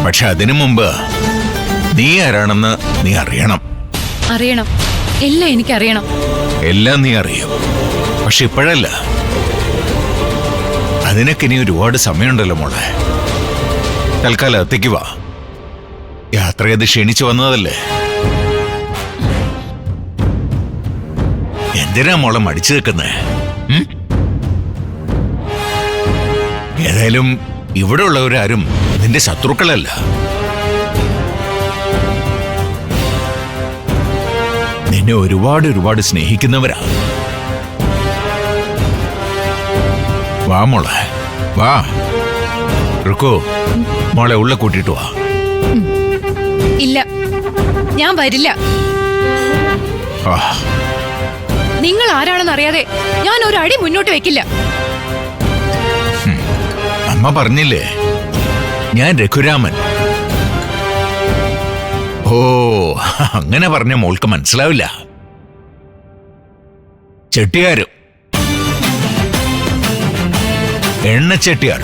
പക്ഷെ അതിനു മുമ്പ് നീ ആരാണെന്ന് നീ അറിയണം. അറിയണം, എല്ലാം എനിക്കറിയണം. എല്ലാം നീ അറിയും, പക്ഷെ ഇപ്പോഴല്ല. അതിനൊക്കെ ഇനി ഒരുപാട് സമയമുണ്ടല്ലോ മോളെ. തൽക്കാലം അകത്തേക്ക് വാ. യാത്ര ചെയ്ത് ക്ഷണിച്ചു വന്നതല്ലേ. എന്തിനാ മോളെ മടിച്ചു നിൽക്കുന്നേ? ഏതായാലും ഇവിടെ ഉള്ളവരാരും നിന്റെ ശത്രുക്കളല്ല. നിന്നെ ഒരുപാട് സ്നേഹിക്കുന്നവരാ. വാ മോളെ, വാ. റുക്കോ, മോളെ ഉള്ള കൂട്ടിട്ട് വാ. ഇല്ല, ഞാൻ വരില്ല. നിങ്ങൾ ആരാണെന്ന് അറിയാതെ ഞാൻ ഒരു അടി മുന്നോട്ട് വെക്കില്ല. അമ്മ പറഞ്ഞില്ലേ, ഞാൻ രഘുരാമൻ. ഓ, അങ്ങനെ പറഞ്ഞ മോൾക്ക് മനസ്സിലാവില്ല. ചെട്ടിയാരും, എണ്ണച്ചെട്ടിയാർ.